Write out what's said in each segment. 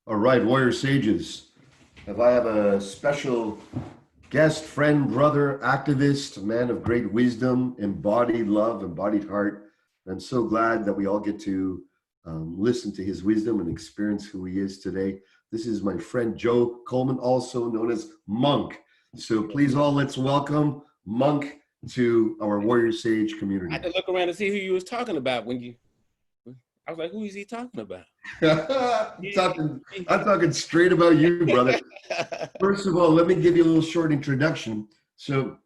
All right, Warrior Sages. If I have a special guest, friend, brother, activist, man of great wisdom, embodied love, embodied heart. I'm so glad that we all get to listen to his wisdom and experience who he is today. This is my friend Joe Coleman, also known as Monk. So please all let's welcome Monk to our Warrior Sage I had community. to look around to see who you was talking about when you. I was like, who is he talking about? I'm Yeah. talking, I'm talking straight about you, brother. First of all, let me give you a little short introduction. So,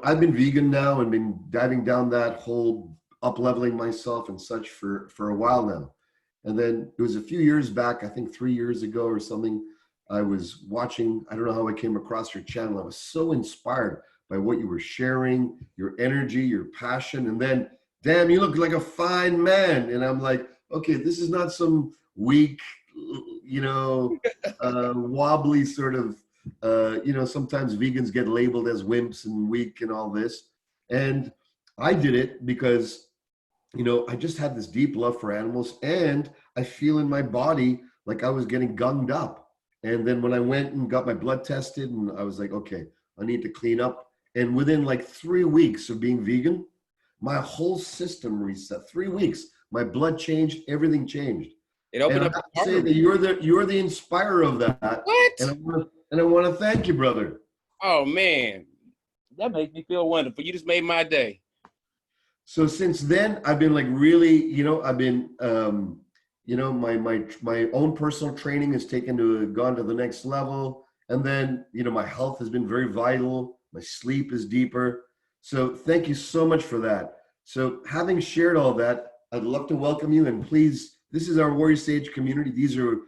I've been vegan now and been diving down that whole up leveling myself and such for a while now. And then it was a few years back, I think 3 years ago or something, I was watching, I don't know how I came across your channel. I was so inspired by what you were sharing, your energy, your passion. And then, damn, you look like a fine man. And I'm like, okay, this is not some weak, wobbly sort of sometimes vegans get labeled as wimps and weak and all this. And I did it because, I just had this deep love for animals and I feel in my body like I was getting gunged up. And then when I went and got my blood tested and I was like, okay, I need to clean up. And within like 3 weeks of being vegan, my whole system reset. 3 weeks, my blood changed, everything changed. It And opened I up have the to say that artery. you're the inspirer of that. And What? I want to thank you, brother. Oh man, that makes me feel wonderful. You just made my day. So since then, I've been like really, I've been, my own personal training has gone to the next level, and then my health has been very vital. My sleep is deeper. So thank you so much for that. So having shared all that, I'd love to welcome you, and please, this is our Warrior Sage community. These are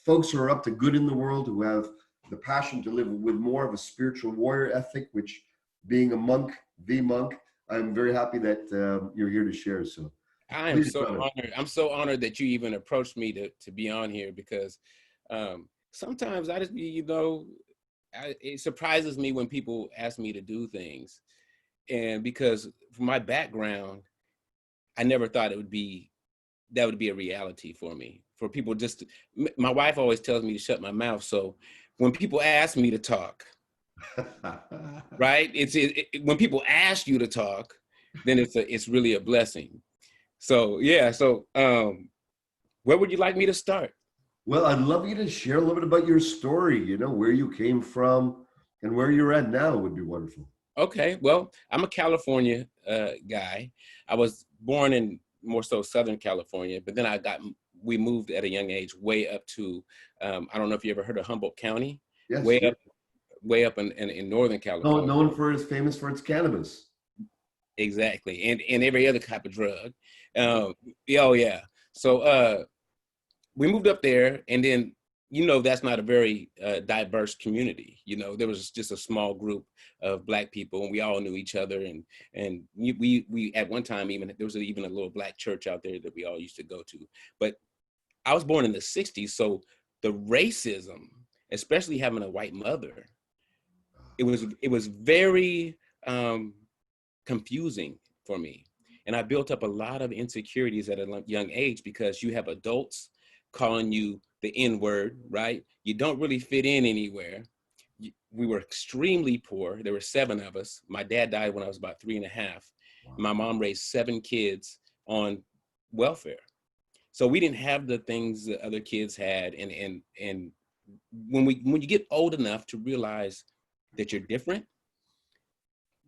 folks who are up to good in the world, who have the passion to live with more of a spiritual warrior ethic, which being a monk, the monk, I'm very happy that you're here to share. So I am please, so brother. honored. I'm so honored that you even approached me to be on here because sometimes I just, it surprises me when people ask me to do things. And because from my background, I never thought that would be a reality for me. For people my wife always tells me to shut my mouth. So when people ask me to talk, right? When people ask you to talk, then it's really a blessing. So yeah. So where would you like me to start? Well, I'd love you to share a little bit about your story, where you came from and where you're at now would be wonderful. Okay. Well, I'm a California guy. I was born in more so Southern California, but then we moved at a young age way up to I don't know if you ever heard of Humboldt County, Yes, way yes. up in Northern California. Known for famous for its cannabis. Exactly, and every other type of drug. Yeah, oh yeah. So we moved up there, and then that's not a very diverse community. There was just a small group of Black people, and we all knew each other. And we at one time, even there was even a little Black church out there that we all used to go to. But I was born in the '60s, so the racism, especially having a white mother, it was very confusing for me. And I built up a lot of insecurities at a young age because you have adults calling you the N word, right? You don't really fit in anywhere. We were extremely poor. There were 7 of us. My dad died when I was about 3.5. Wow. My mom raised 7 kids on welfare. So we didn't have the things that other kids had. And when you get old enough to realize that you're different,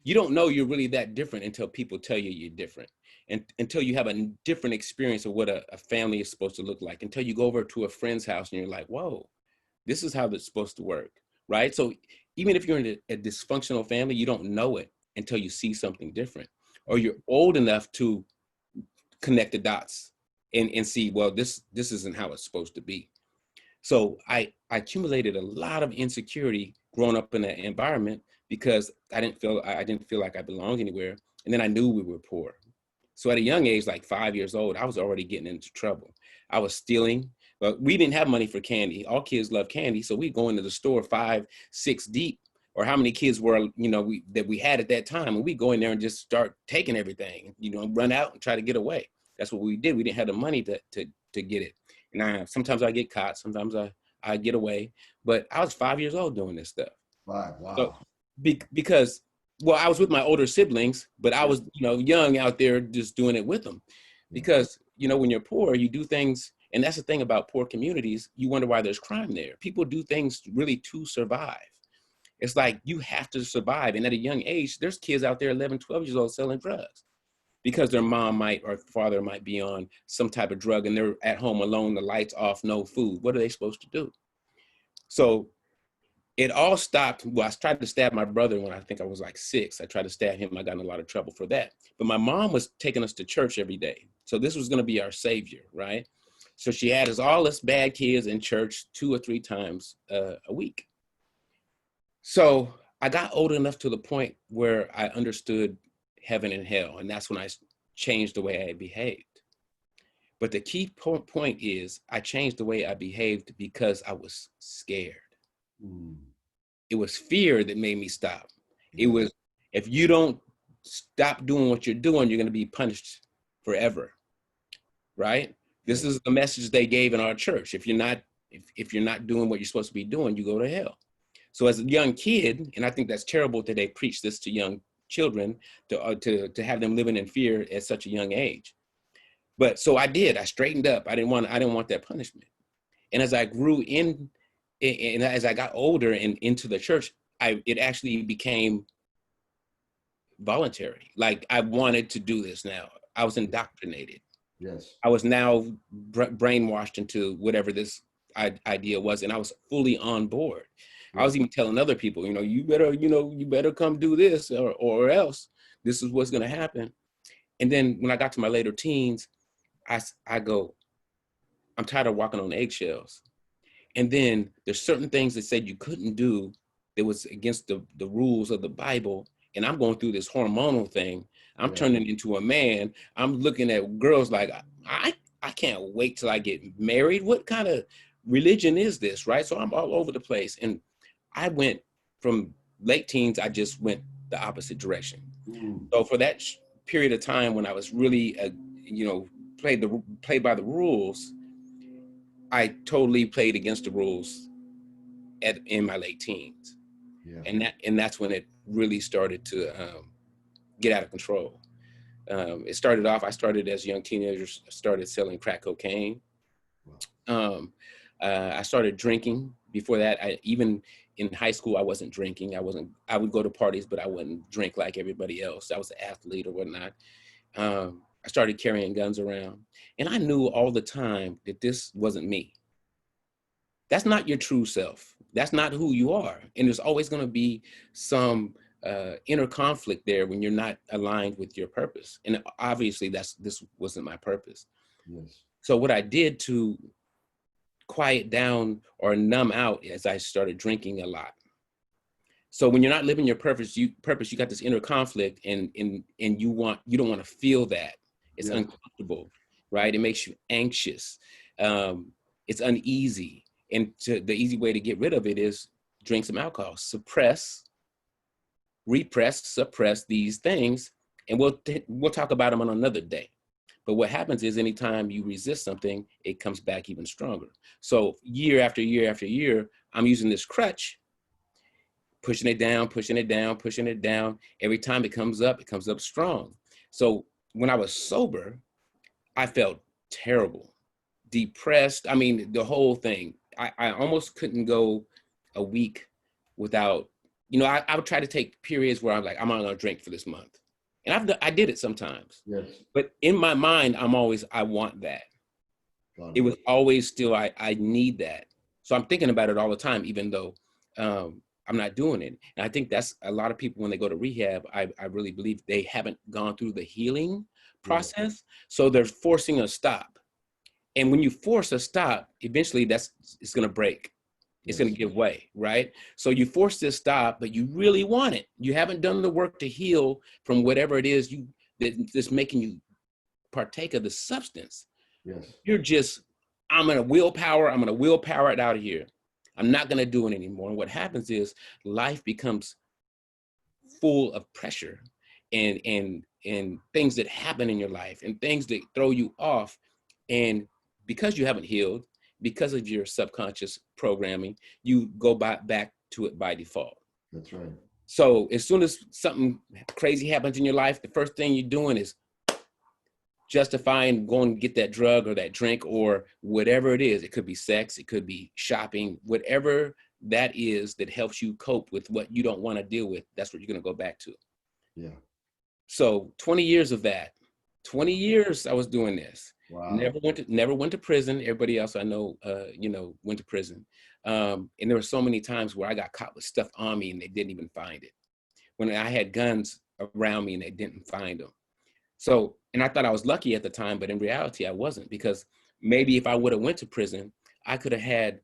you don't know you're really that different until people tell you you're different, and until you have a different experience of what a family is supposed to look like, until you go over to a friend's house and you're like, whoa, this is how it's supposed to work, right? So even if you're in a dysfunctional family, you don't know it until you see something different, or you're old enough to connect the dots and see, well, this isn't how it's supposed to be. So I accumulated a lot of insecurity growing up in that environment because I didn't feel like I belonged anywhere. And then I knew we were poor. So at a young age, like 5 years old, I was already getting into trouble. I was stealing. But we didn't have money for candy. All kids love candy. So we go into the store 5, 6 deep, or how many kids were, that we had at that time. And we go in there and just start taking everything, run out and try to get away. That's what we did. We didn't have the money to get it. Now, sometimes I get caught, sometimes I get away, but I was 5 years old doing this stuff. 5, So wow. because, well, I was with my older siblings, but I Yeah. was, young out there just doing it with them. Yeah. Because, when you're poor, you do things, and that's the thing about poor communities, you wonder why there's crime there. People do things really to survive. It's like you have to survive. And at a young age, there's kids out there 11, 12 years old selling drugs because their mom might or father might be on some type of drug and they're at home alone, the lights off, no food. What are they supposed to do? So it all stopped. Well, I tried to stab my brother when I think I was like 6. I tried to stab him. I got in a lot of trouble for that. But my mom was taking us to church every day. So this was going to be our savior, right? So she had us all us bad kids in church 2 or 3 times a week. So I got old enough to the point where I understood heaven and hell. And that's when I changed the way I behaved. But the key point is I changed the way I behaved because I was scared. Mm. It was fear that made me stop. It Yeah. was, if you don't stop doing what you're doing, you're going to be punished forever. Right? This Yeah. is the message they gave in our church. If you're not doing what you're supposed to be doing, you go to hell. So as a young kid, and I think that's terrible that they preach this to young children to have them living in fear at such a young age. But so I did. I straightened up. I didn't want that punishment. And as I grew in, and as I got older and into the church, it actually became voluntary. Like I wanted to do this now. I was indoctrinated. Yes. I was now brainwashed into whatever this idea was, and I was fully on board. I was even telling other people, you better come do this or else this is what's going to happen. And then when I got to my later teens, I go, I'm tired of walking on eggshells. And then there's certain things that said you couldn't do that was against the rules of the Bible. And I'm going through this hormonal thing. I'm turning into a man. I'm looking at girls like, I can't wait till I get married. What kind of religion is this, right? So I'm all over the place. And I went from late teens, I just went the opposite direction. Mm. So for that period of time when I was really, played by the rules, I totally played against the rules in my late teens. Yeah. And that's when it really started to get out of control. It started off, I started as a young teenager, started selling crack cocaine. Wow. I started drinking. Before that, even in high school, I wasn't drinking. I would go to parties, but I wouldn't drink like everybody else. I was an athlete or whatnot. I started carrying guns around, and I knew all the time that this wasn't me. That's not your true self. That's not who you are. And there's always going to be some inner conflict there when you're not aligned with your purpose. And obviously this wasn't my purpose. Yes. So what I did to quiet down or numb out as I started drinking a lot. So when you're not living your purpose, you got this inner conflict and you don't want to feel that. It's uncomfortable, right? It makes you anxious. It's uneasy. And the easy way to get rid of it is drink some alcohol, suppress these things. And we'll talk about them on another day. But what happens is anytime you resist something, it comes back even stronger. So year after year after year, I'm using this crutch, pushing it down, pushing it down, pushing it down. Every time it comes up strong. So when I was sober, I felt terrible, depressed. I mean, the whole thing. I almost couldn't go a week without, I would try to take periods where I'm like, I'm not gonna drink for this month. And I did it sometimes. Yes. But in my mind, I want that. It was always still, I need that. So I'm thinking about it all the time, even though I'm not doing it. And I think that's a lot of people when they go to rehab, I really believe they haven't gone through the healing process. So they're forcing a stop. And when you force a stop, eventually it's going to break. It's going to give way, right? So you force this stop, but you really want it. You haven't done the work to heal from whatever it is that's making you partake of the substance. Yes. You're just, I'm going to willpower it out of here. I'm not going to do it anymore. And what happens is life becomes full of pressure and things that happen in your life and things that throw you off. And because you haven't healed, because of your subconscious programming, you go back to it by default. That's right. So as soon as something crazy happens in your life, the first thing you're doing is justifying going to get that drug or that drink or whatever it is. It could be sex, it could be shopping, whatever that is that helps you cope with what you don't want to deal with. That's what you're going to go back to. Yeah. So 20 years of that, 20 years I was doing this. Wow. Never went to prison. Everybody else I know, went to prison. And there were so many times where I got caught with stuff on me and they didn't even find it. When I had guns around me and they didn't find them. So, and I thought I was lucky at the time, but in reality I wasn't, because maybe if I would have went to prison, I could have had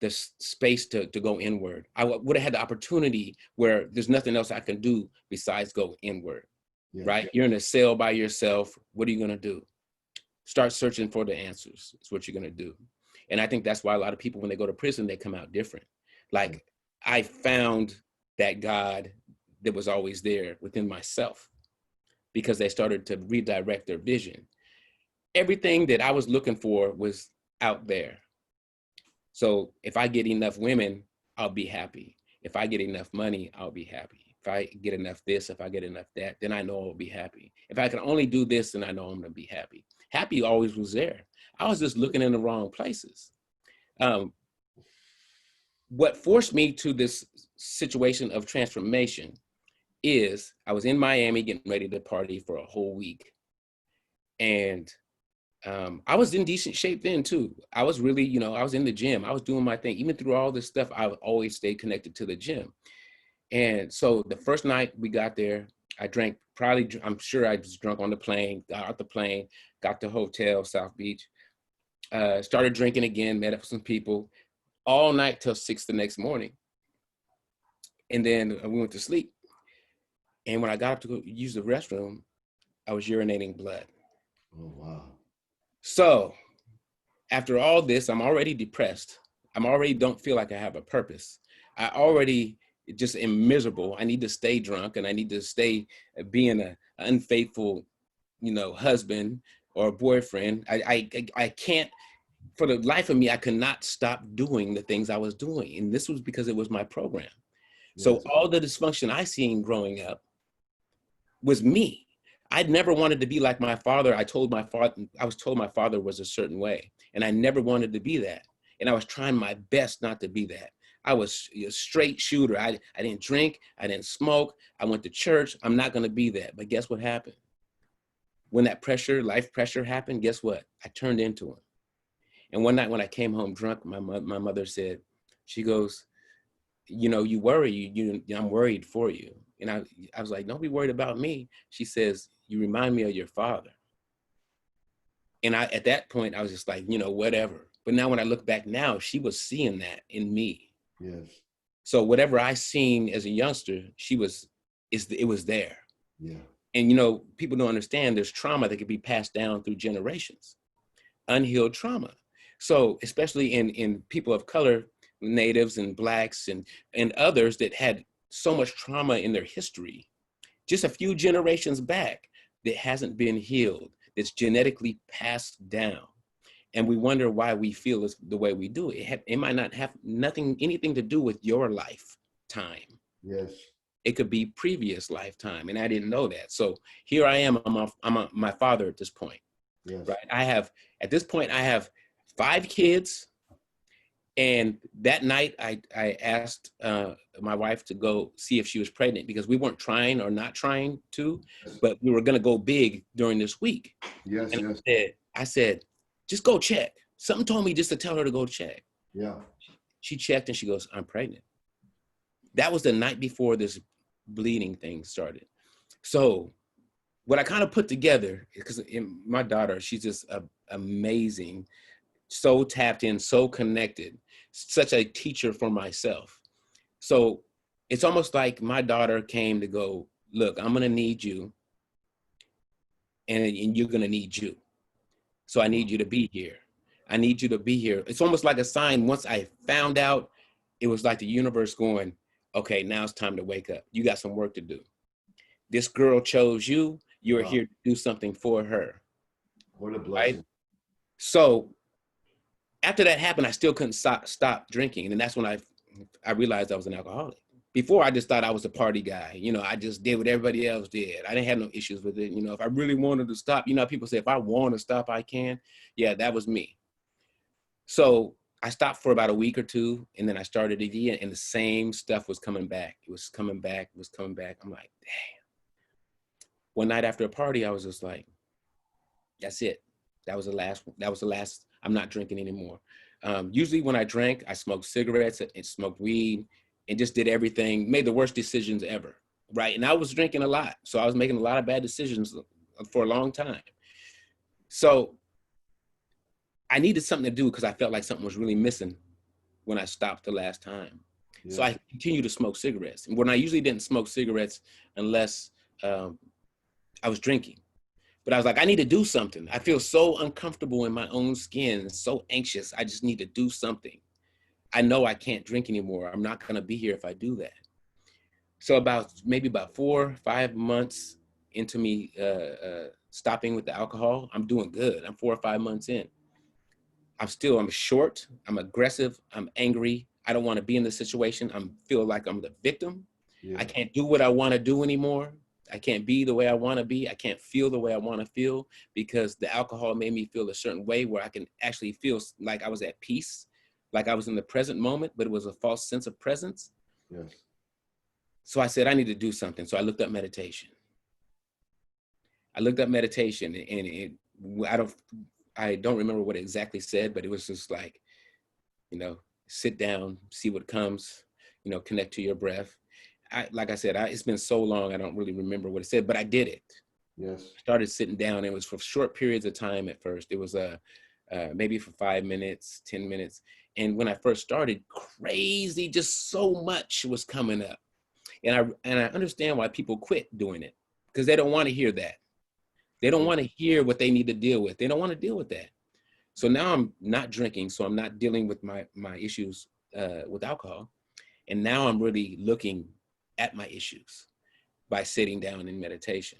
the space to go inward. I would have had the opportunity where there's nothing else I can do besides go inward, right? You're in a cell by yourself. What are you going to do? Start searching for the answers. It's what you're going to do. And I think that's why a lot of people, when they go to prison, they come out different. Like I found that God that was always there within myself, because they started to redirect their vision. Everything that I was looking for was out there. So if I get enough women, I'll be happy. If I get enough money, I'll be happy. If I get enough this, if I get enough that, then I know I'll be happy. If I can only do this, then I know I'm gonna be happy. Happy always was there. I was just looking in the wrong places. What forced me to this situation of transformation is I was in Miami getting ready to party for a whole week. And I was in decent shape then too. I was really, I was in the gym. I was doing my thing. Even through all this stuff, I always stayed connected to the gym. And so the first night we got there, I drank, I'm sure I was drunk on the plane, got out the plane, got to hotel, South Beach, started drinking again, met up with some people all night till 6 the next morning. And then we went to sleep. And when I got up to go use the restroom, I was urinating blood. Oh, wow. So after all this, I'm already depressed. I'm already don't feel like I have a purpose. I already just am miserable. I need to stay drunk and I need to stay being an unfaithful, husband or boyfriend. I can't, for the life of me, I could not stop doing the things I was doing. And this was because it was my program. Yes. So all the dysfunction I seen growing up was me. I'd never wanted to be like my father. I was told my father was a certain way, and I never wanted to be that. And I was trying my best not to be that. I was a straight shooter. I didn't drink. I didn't smoke. I went to church. I'm not going to be that. But guess what happened? When that life pressure happened, guess what? I turned into him. And one night when I came home drunk, my mother said, she goes, you worry, I'm worried for you. And I was like, don't be worried about me. She says, you remind me of your father. And at that point, I was just like, whatever. But now when I look back now, she was seeing that in me. Yes. So whatever I seen as a youngster, it was there. Yeah. And, people don't understand there's trauma that can be passed down through generations, unhealed trauma. So especially in people of color, natives and blacks and others that had so much trauma in their history, just a few generations back, that hasn't been healed, that's genetically passed down. And we wonder why we feel the way we do. It might not have anything to do with your lifetime. Yes. It could be previous lifetime. And I didn't know that. So here I am, I'm my father at this point. Yes. Right. At this point, I have 5 kids. And that night I asked my wife to go see if she was pregnant, because we weren't trying or not trying to, but we were going to go big during this week. Yes. And yes. I said, just go check. Something told me just to tell her to go check. Yeah. She checked and she goes, I'm pregnant. That was the night before this bleeding thing started. So what I kind of put together, because my daughter, she's just amazing, so tapped in, so connected, such a teacher for myself. So it's almost like my daughter came to go, look, I'm going to need you and you're going to need you. So I need you to be here. I need you to be here. It's almost like a sign. Once I found out, it was like the universe going, okay, now it's time to wake up. You got some work to do. This girl chose you. You're here to do something for her. What a blessing. Right? So after that happened, I still couldn't stop drinking. And that's when I realized I was an alcoholic. Before, I just thought I was a party guy. You know, I just did what everybody else did. I didn't have no issues with it. You know, if I really wanted to stop, you know, people say, if I want to stop, I can. Yeah, that was me. So I stopped for about a week or two, and then I started again, and the same stuff was coming back. It was coming back, it was coming back. I'm like, damn. One night after a party, I was just like, that's it. That was the last, I'm not drinking anymore. Usually when I drank, I smoked cigarettes and smoked weed and just did everything, made the worst decisions ever, right? And I was drinking a lot. So I was making a lot of bad decisions for a long time. So I needed something to do because I felt like something was really missing when I stopped the last time. Yeah. So I continued to smoke cigarettes. And when I usually didn't smoke cigarettes unless I was drinking. But I was like, I need to do something. I feel so uncomfortable in my own skin, so anxious. I just need to do something. I know I can't drink anymore. I'm not going to be here if I do that. So maybe about 4 or 5 months into me stopping with the alcohol, I'm doing good. I'm 4 or 5 months in. I'm short, I'm aggressive, I'm angry. I don't want to be in this situation. I feel like I'm the victim. Yeah. I can't do what I want to do anymore. I can't be the way I want to be. I can't feel the way I want to feel because the alcohol made me feel a certain way where I can actually feel like I was at peace, like I was in the present moment, but it was a false sense of presence. Yes. So I said, I need to do something. So I looked up meditation. And I don't remember what it exactly said, but it was just like, you know, sit down, see what comes, you know, connect to your breath. Like I said, it's been so long, I don't really remember what it said, but I did it. Yes. I started sitting down. It was for short periods of time at first. It was maybe for 5 minutes, 10 minutes. And when I first started, crazy, just so much was coming up. And I understand why people quit doing it because they don't want to hear that. They don't want to hear what they need to deal with. They don't want to deal with that. So now I'm not drinking, so I'm not dealing with my issues with alcohol. And now I'm really looking at my issues by sitting down in meditation.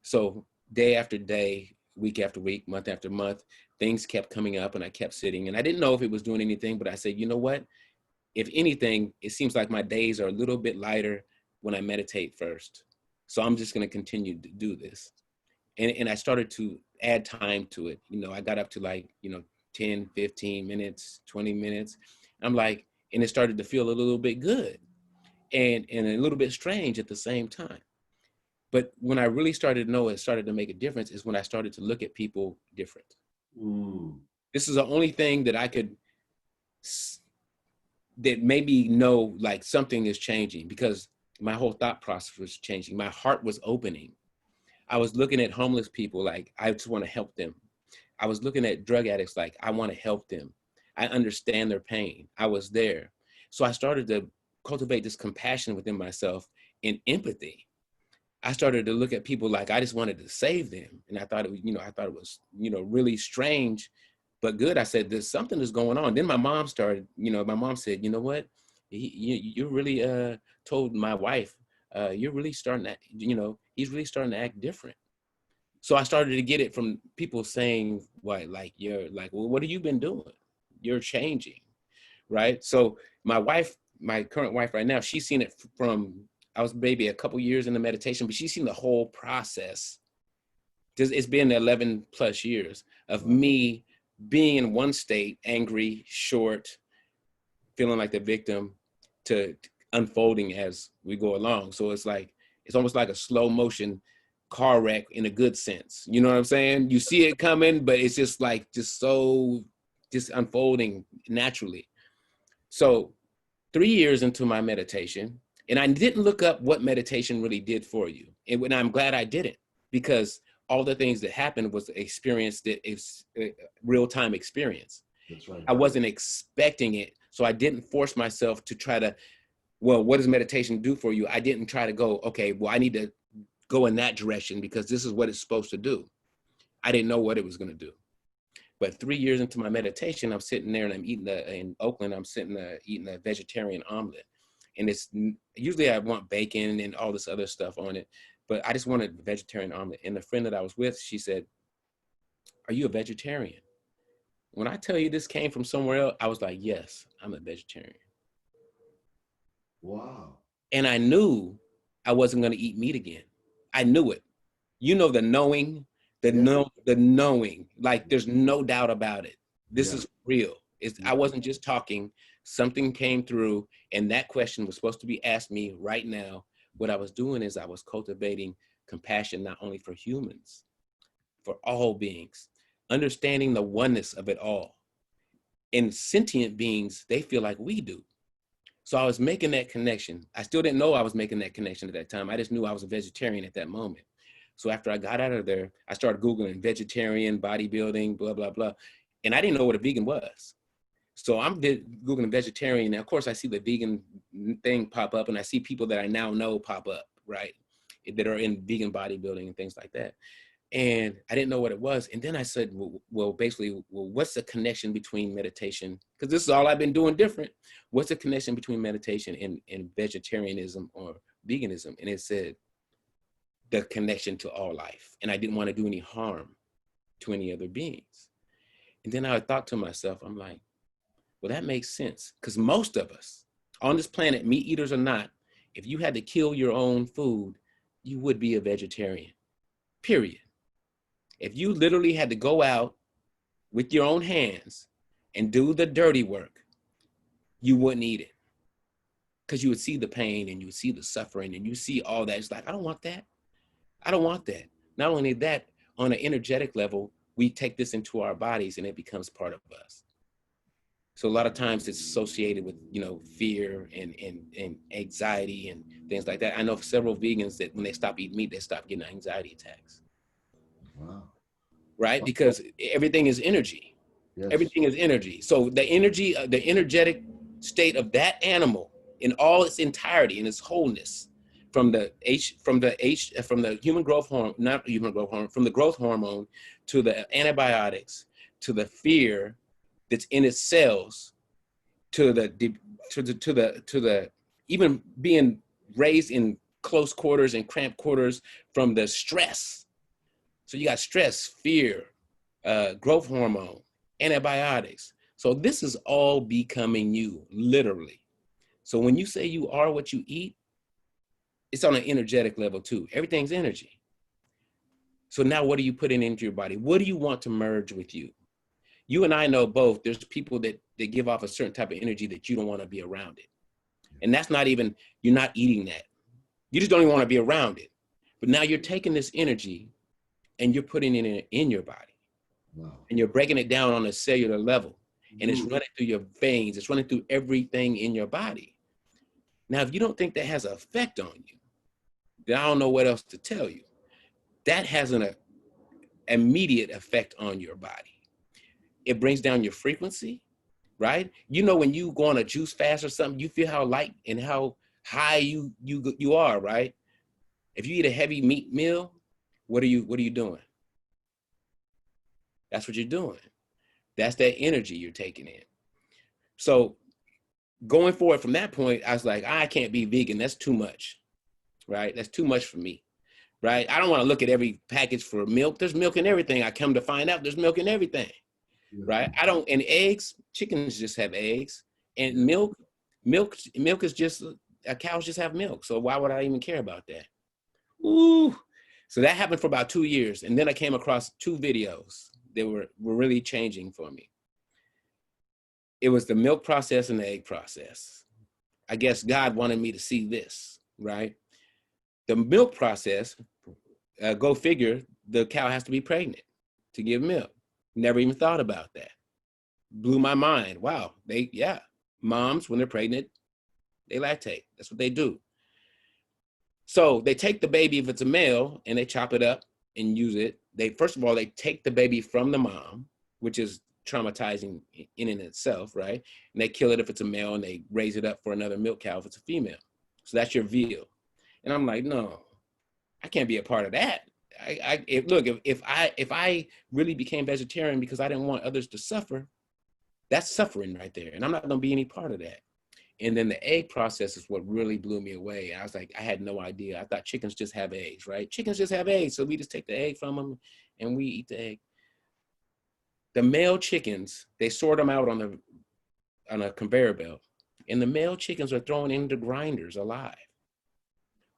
So day after day, week after week, month after month, things kept coming up and I kept sitting. And I didn't know if it was doing anything, but I said, you know what? If anything, it seems like my days are a little bit lighter when I meditate first. So I'm just going to continue to do this. And I started to add time to it. You know, I got up to like, 10, 15 minutes, 20 minutes. I'm like, and it started to feel a little bit good and a little bit strange at the same time. But when I really started to know it started to make a difference is when I started to look at people different. This is the only thing that I could, that made me know like something is changing because my whole thought process was changing. My heart was opening. I was looking at homeless people like, I just want to help them. I was looking at drug addicts like, I want to help them. I understand their pain. I was there. So I started to cultivate this compassion within myself and empathy. I started to look at people like I just wanted to save them. And I thought it was, really strange, but good. I said, there's something that's going on. Then my mom started, my mom said, you know what? You really told my wife, you're really starting to, he's really starting to act different. So I started to get it from people saying, well, what have you been doing? You're changing, right? So my current wife right now, she's seen it from, I was maybe a couple years in the meditation, but she's seen the whole process. It's been 11 plus years of me being in one state, angry, short, feeling like the victim, to unfolding as we go along. So it's almost like a slow motion car wreck in a good sense. You know what I'm saying? You see it coming, but it's just unfolding naturally. So 3 years into my meditation, and I didn't look up what meditation really did for you. And I'm glad I didn't, because all the things that happened was experience that is real-time experience. That's right. I wasn't expecting it. So I didn't force myself to try to, well, what does meditation do for you? I didn't try to go, okay, well, I need to go in that direction because this is what it's supposed to do. I didn't know what it was going to do. But 3 years into my meditation, I'm sitting there and I'm eating in Oakland, I'm sitting eating a vegetarian omelet. And it's usually I want bacon and all this other stuff on it, but I just wanted a vegetarian omelet. And the friend that I was with, she said, "Are you a vegetarian?" When I tell you this came from somewhere else, I was like, yes, I'm a vegetarian. Wow. And I knew I wasn't going to eat meat again. I knew it. You know, the knowing, Yeah. the knowing, like there's no doubt about it. This Yeah. is real. I wasn't just talking. Something came through, and that question was supposed to be asked me right now. What I was doing is I was cultivating compassion, not only for humans, for all beings, understanding the oneness of it all. And sentient beings, they feel like we do. So I was making that connection. I still didn't know I was making that connection at that time. I just knew I was a vegetarian at that moment. So after I got out of there, I started Googling vegetarian, bodybuilding, blah, blah, blah. And I didn't know what a vegan was. So I'm Googling vegetarian. Now, of course, I see the vegan thing pop up, and I see people that I now know pop up, right? That are in vegan bodybuilding and things like that. And I didn't know what it was. And then I said, well, basically, what's the connection between meditation? Because this is all I've been doing different. What's the connection between meditation and vegetarianism or veganism? And it said, the connection to all life. And I didn't want to do any harm to any other beings. And then I thought to myself, I'm like, well, that makes sense. Because most of us on this planet, meat eaters or not, if you had to kill your own food, you would be a vegetarian, period. If you literally had to go out with your own hands and do the dirty work, you wouldn't eat it. Because you would see the pain and you would see the suffering and you see all that. It's like, I don't want that. I don't want that. Not only that, on an energetic level, we take this into our bodies and it becomes part of us. So a lot of times it's associated with, fear and anxiety and things like that. I know several vegans that when they stop eating meat, they stop getting anxiety attacks. Wow. Right? Because everything is energy. Yes. Everything is energy. So the energy, the energetic state of that animal in all its entirety, in its wholeness, from the human growth hormone, not human growth hormone, from the growth hormone to the antibiotics, to the fear that's in its cells, to the even being raised in close quarters and cramped quarters, from the stress. So you got stress, fear, growth hormone, antibiotics. So this is all becoming you, literally. So when you say you are what you eat, it's on an energetic level too. Everything's energy. So now what are you putting into your body? What do you want to merge with you? You and I know both, there's people that give off a certain type of energy that you don't want to be around it. And that's not even, you're not eating that. You just don't even want to be around it. But now you're taking this energy and you're putting it in your body. Wow. And you're breaking it down on a cellular level. And it's running through your veins. It's running through everything in your body. Now, if you don't think that has an effect on you, then I don't know what else to tell you. That has an immediate effect on your body. It brings down your frequency, right? When you go on a juice fast or something, you feel how light and how high you are, right? If you eat a heavy meat meal, what are you doing? That's what you're doing. That's that energy you're taking in. So going forward from that point, I was like, I can't be vegan. That's too much, right? That's too much for me, right? I don't want to look at every package for milk. There's milk in everything. I come to find out there's milk in everything, right? And eggs, chickens just have eggs, and milk is just, cows just have milk. So why would I even care about that? Ooh. So that happened for about 2 years. And then I came across 2 videos that were really changing for me. It was the milk process and the egg process. I guess God wanted me to see this, right? The milk process, go figure, the cow has to be pregnant to give milk. Never even thought about that. Blew my mind. Wow. Moms, when they're pregnant, they lactate. That's what they do. So they take the baby, if it's a male, and they chop it up and use it. First of all, they take the baby from the mom, which is traumatizing in and itself, right? And they kill it if it's a male, and they raise it up for another milk cow if it's a female. So that's your veal. And I'm like, no, I can't be a part of that. If I really became vegetarian because I didn't want others to suffer, that's suffering right there. And I'm not going to be any part of that. And then the egg process is what really blew me away. I was like, I had no idea. I thought chickens just have eggs, right? Chickens just have eggs. So we just take the egg from them and we eat the egg. The male chickens, they sort them out on a conveyor belt, and the male chickens are thrown into grinders alive,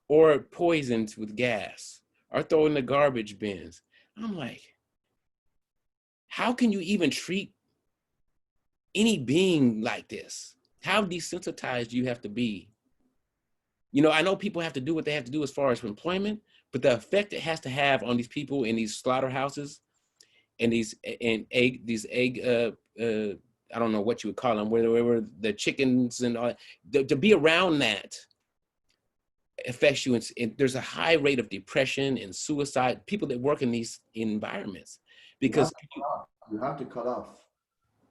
or poisoned with gas, or thrown in the garbage bins. I'm like, how can you even treat any being like this? How desensitized do you have to be? You know, I know people have to do what they have to do as far as employment, but the effect it has to have on these people in these slaughterhouses and these egg I don't know what you would call them, where the chickens and all that, to be around that affects you. And there's a high rate of depression and suicide, people that work in these environments, because you have to cut off.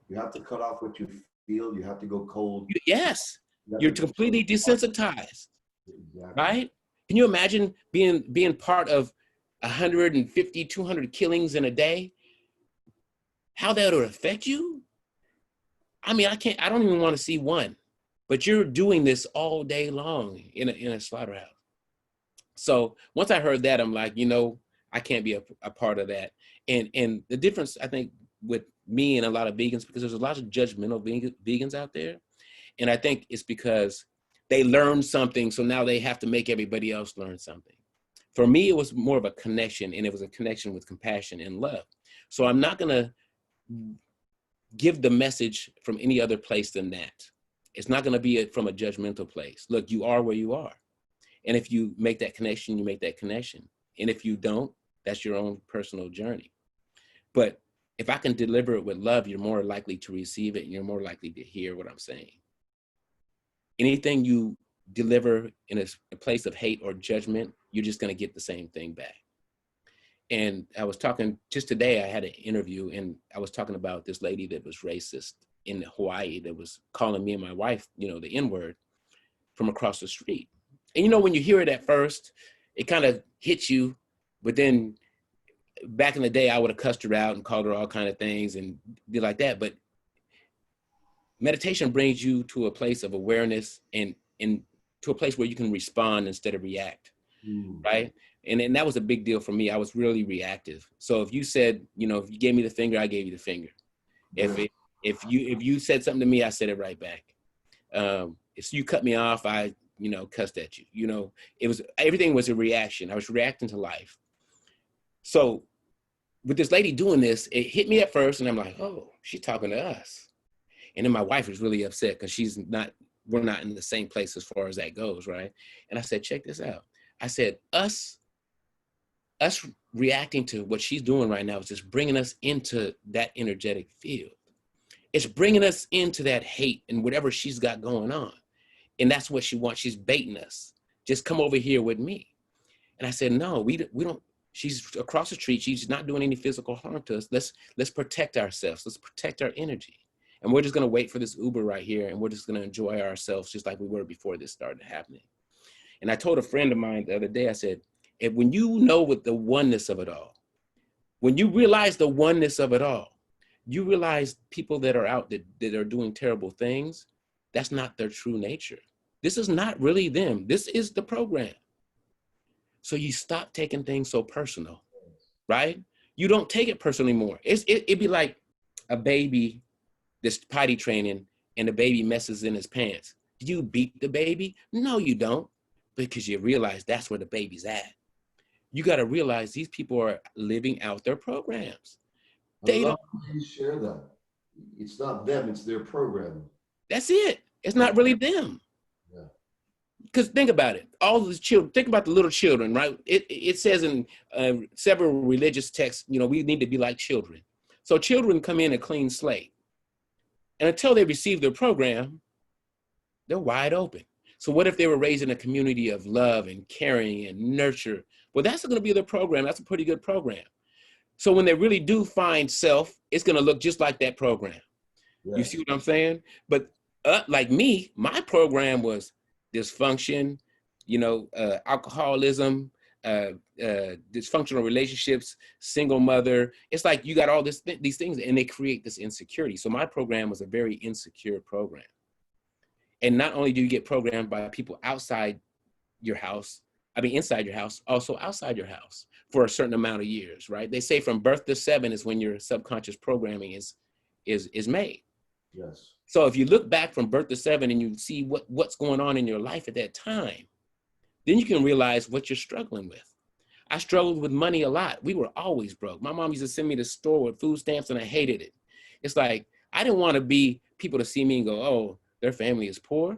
You have to cut off what you feel. You have to go cold. Yes, you're completely desensitized. Exactly. Right? Can you imagine being part of 150, 200 killings in a day? How that would affect you? I mean, I don't even want to see one, but you're doing this all day long in a slaughterhouse. So once I heard that, I'm like, you know, I can't be a part of that. And the difference, I think, with me and a lot of vegans, because there's a lot of judgmental vegans out there. And I think it's because they learned something, so now they have to make everybody else learn something. For me, it was more of a connection, and it was a connection with compassion and love. So I'm not gonna give the message from any other place than that. It's not gonna be from a judgmental place. Look, you are where you are. And if you make that connection, you make that connection. And if you don't, that's your own personal journey. But if I can deliver it with love, you're more likely to receive it, and you're more likely to hear what I'm saying. Anything you deliver in a place of hate or judgment, you're just going to get the same thing back. And I was talking just today, I had an interview, and I was talking about this lady that was racist in Hawaii that was calling me and my wife, you know, the N-word from across the street. And, you know, when you hear it at first, it kind of hits you, but then back in the day, I would have cussed her out and called her all kind of things and did like that. But meditation brings you to a place of awareness and to a place where you can respond instead of react, right? And that was a big deal for me. I was really reactive. So if you said, you know, if you gave me the finger, I gave you the finger. If you said something to me, I said it right back. If you cut me off, I, you know, cussed at you. You know, everything was a reaction. I was reacting to life. So with this lady doing this, it hit me at first, and I'm like, oh, she's talking to us. And then my wife was really upset because we're not in the same place as far as that goes, right? And I said, check this out. I said, us reacting to what she's doing right now is just bringing us into that energetic field. It's bringing us into that hate and whatever she's got going on. And that's what she wants. She's baiting us. Just come over here with me. And I said, no, we don't. She's across the street. She's not doing any physical harm to us. Let's protect ourselves. Let's protect our energy. And we're just going to wait for this Uber right here, and we're just going to enjoy ourselves just like we were before this started happening. And I told a friend of mine the other day, I said, when you know what the oneness of it all, when you realize the oneness of it all, you realize people that are out that are doing terrible things, that's not their true nature. This is not really them. This is the program. So you stop taking things so personal, right? You don't take it personally anymore. It'd be like a baby that's potty training and the baby messes in his pants. Do you beat the baby? No, you don't, because you realize that's where the baby's at. You got to realize these people are living out their programs. I love how you share that. It's not them, it's their program. That's it. It's not really them. Yeah. Because think about it. All the children, think about the little children, right? It says in several religious texts, you know, we need to be like children. So children come in a clean slate. And until they receive their program, they're wide open. So what if they were raised in a community of love and caring and nurture? Well, that's going to be their program. That's a pretty good program. So when they really do find self, it's going to look just like that program. Yeah. You see what I'm saying? But like me, my program was dysfunction, you know, alcoholism, dysfunctional relationships, single mother. It's like you got all these things, and they create this insecurity. So my program was a very insecure program. And not only do you get programmed by people outside your house, I mean, inside your house, also outside your house for a certain amount of years, right? They say from birth to 7 is when your subconscious programming is made. Yes. So if you look back from birth to 7 and you see what's going on in your life at that time, then you can realize what you're struggling with. I struggled with money a lot. We were always broke. My mom used to send me to the store with food stamps and I hated it. It's like, I didn't want to be people to see me and go, oh, their family is poor.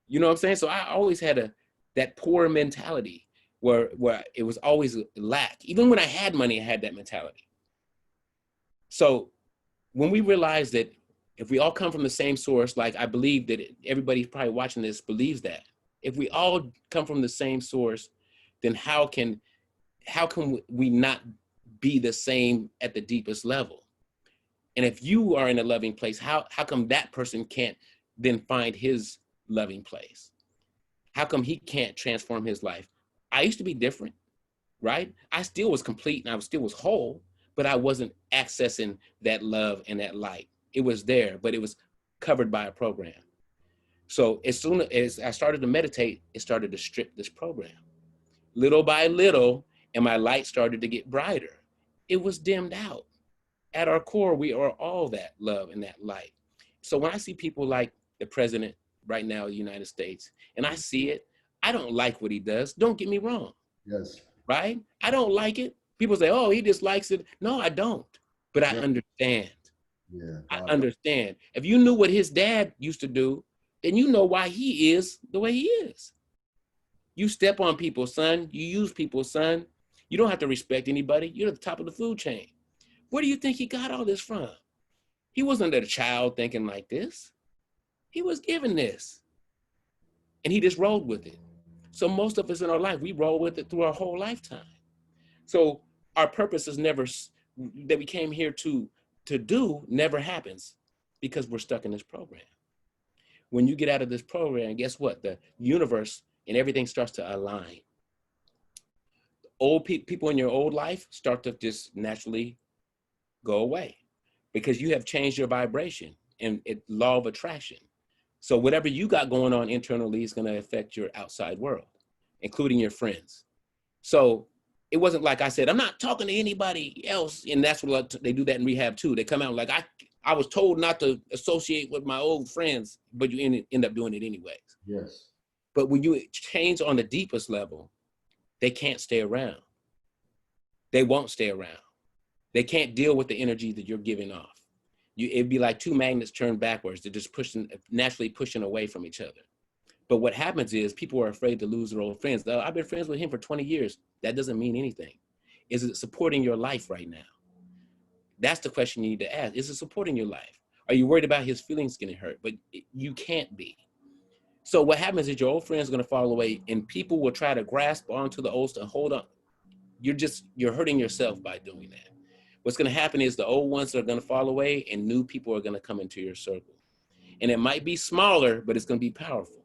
You know what I'm saying? So I always had that poor mentality where it was always a lack. Even when I had money, I had that mentality. So when we realized that if we all come from the same source, like I believe that everybody probably watching this believes that, if we all come from the same source, then how can we not be the same at the deepest level? And if you are in a loving place, how come that person can't then find his loving place? How come he can't transform his life? I used to be different, right? I still was complete and I still was whole, but I wasn't accessing that love and that light. It was there, but it was covered by a program. So as soon as I started to meditate, it started to strip this program. Little by little, and my light started to get brighter. It was dimmed out. At our core, we are all that love and that light. So when I see people like the president right now of the United States, and I see it, I don't like what he does. Don't get me wrong. Yes. Right? I don't like it. People say, oh, he just likes it. No, I don't. But I understand. Yeah. I understand. If you knew what his dad used to do, then you know why he is the way he is. You step on people, son. You use people, son. You don't have to respect anybody. You're at the top of the food chain. Where do you think he got all this from? He wasn't a child thinking like this. He was given this. And he just rolled with it. So most of us in our life, we roll with it through our whole lifetime. So our purpose is never, that we came here to do, never happens because we're stuck in this program. When you get out of this program, guess what? The universe and everything starts to align. Old people in your old life start to just naturally go away because you have changed your vibration and law of attraction. So whatever you got going on internally is going to affect your outside world, including your friends. So it wasn't like I said, I'm not talking to anybody else. And that's what they do that in rehab too. They come out like, I was told not to associate with my old friends, but you end up doing it anyways. Yes. But when you change on the deepest level, they can't stay around. They won't stay around. They can't deal with the energy that you're giving off. It'd be like two magnets turned backwards. They're just naturally pushing away from each other. But what happens is people are afraid to lose their old friends. I've been friends with him for 20 years. That doesn't mean anything. Is it supporting your life right now? That's the question you need to ask. Is it supporting your life? Are you worried about his feelings getting hurt? But you can't be. So what happens is your old friends are going to fall away and people will try to grasp onto the old stuff. Hold on. You're hurting yourself by doing that. What's going to happen is the old ones are going to fall away and new people are going to come into your circle. And it might be smaller, but it's going to be powerful.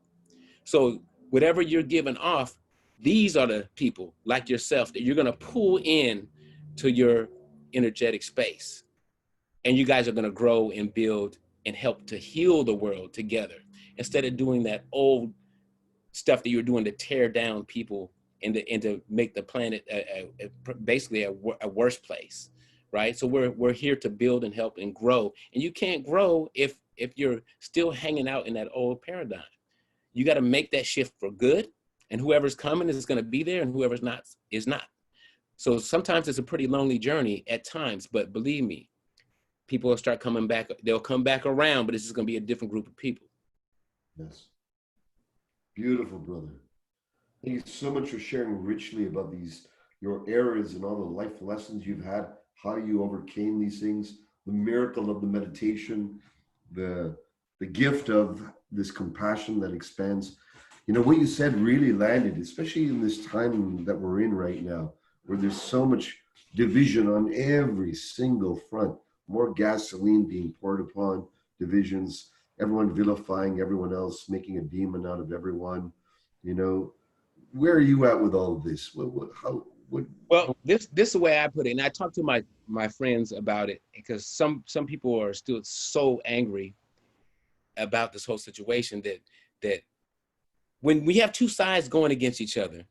So whatever you're giving off, these are the people like yourself that you're going to pull in to your energetic space. And you guys are going to grow and build and help to heal the world together instead of doing that old stuff that you're doing to tear down people and to make the planet basically a worse place, right? So we're here to build and help and grow. And you can't grow if you're still hanging out in that old paradigm. You got to make that shift for good. And whoever's coming is going to be there and whoever's not is not. So sometimes it's a pretty lonely journey at times, but believe me, people will start coming back. They'll come back around, but it's just going to be a different group of people. Yes. Beautiful, brother. Thank you so much for sharing richly about your errors and all the life lessons you've had, how you overcame these things, the miracle of the meditation, the gift of this compassion that expands. You know, what you said really landed, especially in this time that we're in right now, where there's so much division on every single front, more gasoline being poured upon divisions, everyone vilifying everyone else, making a demon out of everyone. You know, where are you at with all of this? Well, this is the way I put it, and I talked to my friends about it because some people are still so angry about this whole situation that when we have two sides going against each other,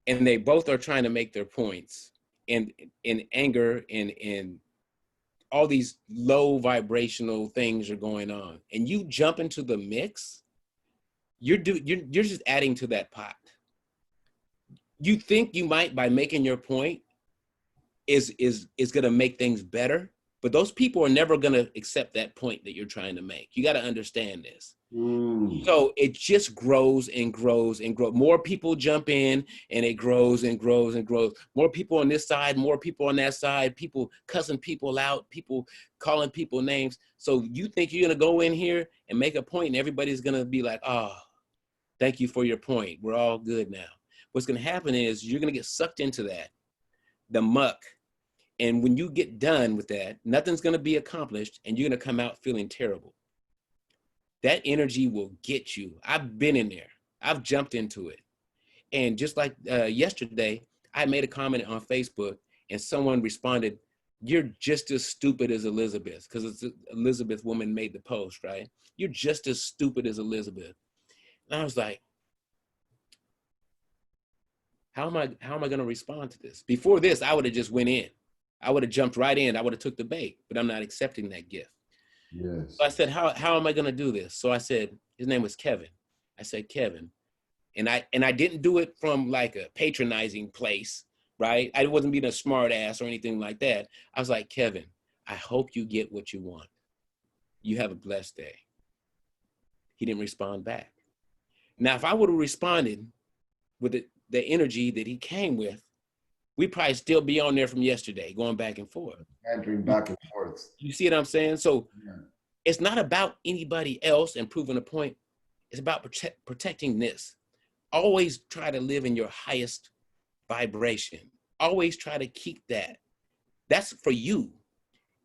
and they both are trying to make their points, and in anger and in all these low vibrational things are going on, and you jump into the mix, you're just adding to that pot. You think you might, by making your point, is going to make things better, but those people are never going to accept that point that you're trying to make. You got to understand this. So it just grows and grows and grows. More people jump in, and it grows and grows and grows. More people on this side, more people on that side, people cussing people out, people calling people names. So you think you're going to go in here and make a point, and everybody's going to be like, oh, thank you for your point. We're all good now. What's going to happen is you're going to get sucked into that, the muck. And when you get done with that, nothing's going to be accomplished, and you're going to come out feeling terrible. That energy will get you. I've been in there. I've jumped into it. And just like yesterday, I made a comment on Facebook, and someone responded, "You're just as stupid as Elizabeth," because it's Elizabeth woman made the post, right? "You're just as stupid as Elizabeth." And I was like, how am I going to respond to this? Before this, I would have just went in. I would have jumped right in. I would have took the bait, but I'm not accepting that gift. Yes. So I said, how am I going to do this? So I said, his name was Kevin. I said, Kevin. And I didn't do it from like a patronizing place, right? I wasn't being a smart ass or anything like that. I was like, Kevin, I hope you get what you want. You have a blessed day. He didn't respond back. Now, if I would have responded with the energy that he came with, we'd probably still be on there from yesterday, going back and forth. Entering back and forth. You see what I'm saying? So yeah. It's not about anybody else and proving a point. It's about protecting this. Always try to live in your highest vibration. Always try to keep that. That's for you.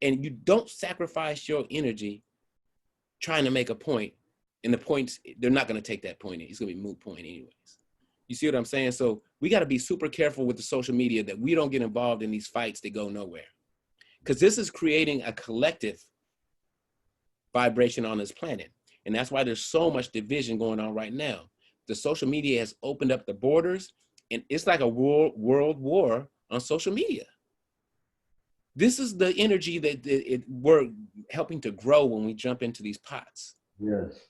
And you don't sacrifice your energy trying to make a point. And the points, they're not going to take that point in. It's going to be a moot point anyways. You see what I'm saying? So we got to be super careful with the social media that we don't get involved in these fights that go nowhere. Because this is creating a collective vibration on this planet. And that's why there's so much division going on right now. The social media has opened up the borders, and it's like a world war on social media. This is the energy that we're helping to grow when we jump into these pots. Yes.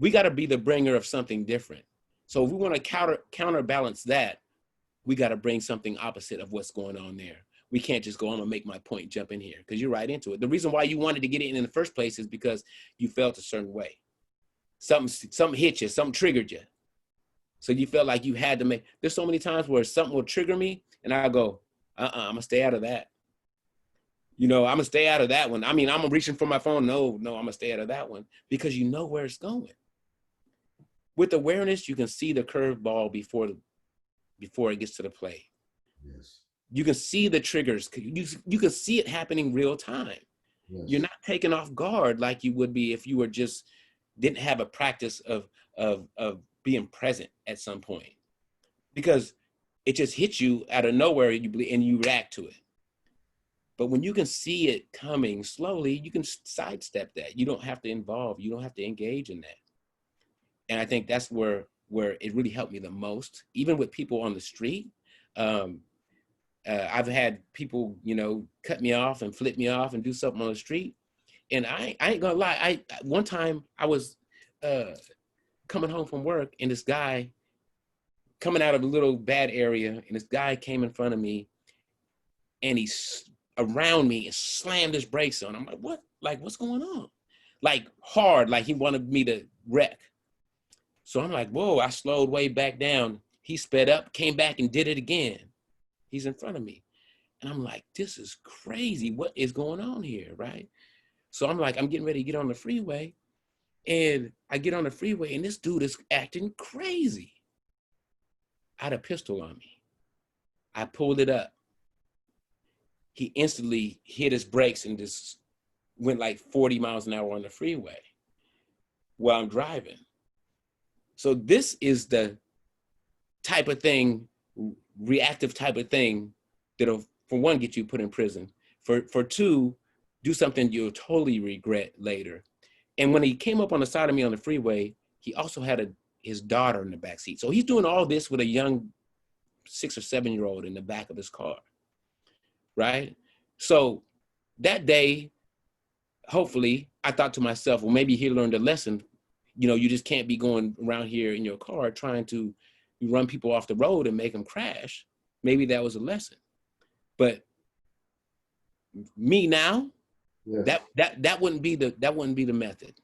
We got to be the bringer of something different. So if we want to counterbalance that, we got to bring something opposite of what's going on there. We can't just go, I'm gonna make my point, jump in here, because you're right into it. The reason why you wanted to get in the first place is because you felt a certain way. Something hit you, something triggered you. So you felt like you had to make, there's so many times where something will trigger me and I go, I'm gonna stay out of that. I'm gonna stay out of that one. I mean, I'm reaching for my phone. No, I'm gonna stay out of that one, because you know where it's going. With awareness, you can see the curveball before it gets to the play. Yes. You can see the triggers. You can see it happening real time. Yes. You're not taken off guard like you would be if you didn't have a practice of being present at some point, because it just hits you out of nowhere and you react to it. But when you can see it coming slowly, you can sidestep that. You don't have to involve. You don't have to engage in that. And I think that's where it really helped me the most, even with people on the street. I've had people, cut me off and flip me off and do something on the street. And I ain't gonna lie. One time I was coming home from work, and this guy coming out of a little bad area, and this guy came in front of me, and he's around me and slammed his brakes on. I'm like, what? Like, what's going on? Like, hard, like he wanted me to wreck. So I'm like, whoa, I slowed way back down. He sped up, came back and did it again. He's in front of me. And I'm like, this is crazy. What is going on here, right? So I'm like, I'm getting ready to get on the freeway. And I get on the freeway, and this dude is acting crazy. I had a pistol on me. I pulled it up. He instantly hit his brakes and just went like 40 miles an hour on the freeway while I'm driving. So this is the type of thing, reactive type of thing that'll, for one, get you put in prison. For two, do something you'll totally regret later. And when he came up on the side of me on the freeway, he also had his daughter in the backseat. So he's doing all this with a young 6 or 7-year-old in the back of his car, right? So that day, hopefully, I thought to myself, well, maybe he learned a lesson. You just can't be going around here in your car trying to run people off the road and make them crash. Maybe that was a lesson. But me now, Yes. that wouldn't be the method.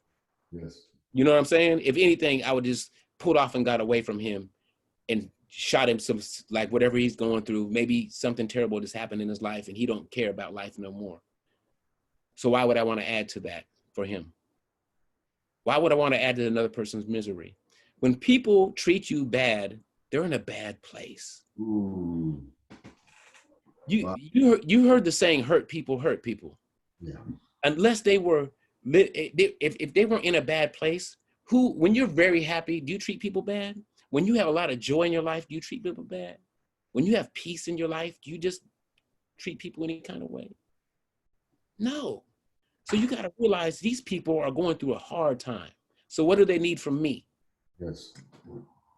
Yes. You know what I'm saying? If anything, I would just pulled off and got away from him and shot him some, like, whatever he's going through. Maybe something terrible just happened in his life and he don't care about life no more. So why would I want to add to that for him? Why would I want to add to another person's misery? When people treat you bad, they're in a bad place. Ooh. Wow. You heard the saying, hurt people hurt people. Yeah. Unless they were, if they weren't in a bad place, when you're very happy, do you treat people bad? When you have a lot of joy in your life, do you treat people bad? When you have peace in your life, do you just treat people any kind of way? No. So you got to realize these people are going through a hard time. So what do they need from me? Yes.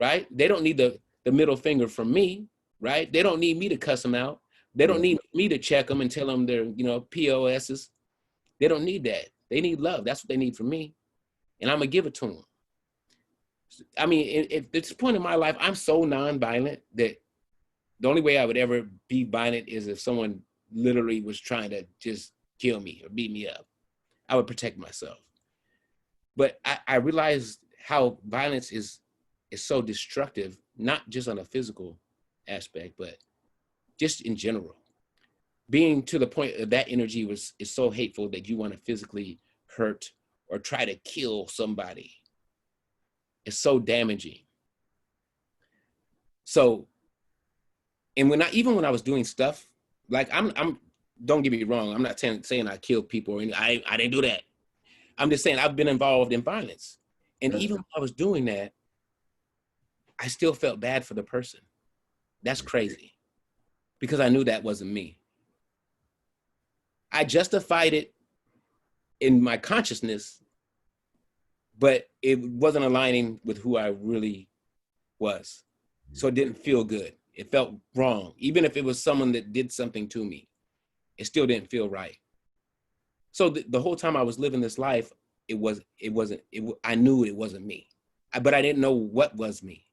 Right? They don't need the middle finger from me, right? They don't need me to cuss them out. They don't need me to check them and tell them they're, POSs. They don't need that. They need love. That's what they need from me. And I'm going to give it to them. I mean, at this point in my life, I'm so nonviolent that the only way I would ever be violent is if someone literally was trying to just kill me or beat me up. I would protect myself. But I realized how violence is so destructive, not just on a physical aspect, but just in general. Being to the point of that energy is so hateful that you want to physically hurt or try to kill somebody. It's so damaging. So, and even when I was doing stuff, like I'm don't get me wrong, I'm not saying I killed people or anything. I didn't do that. I'm just saying I've been involved in violence. And even when I was doing that, I still felt bad for the person. That's crazy. Because I knew that wasn't me. I justified it in my consciousness, but it wasn't aligning with who I really was. So it didn't feel good. It felt wrong. Even if it was someone that did something to me, it still didn't feel right. So the whole time I was living this life, I knew it wasn't me, but I didn't know what was me.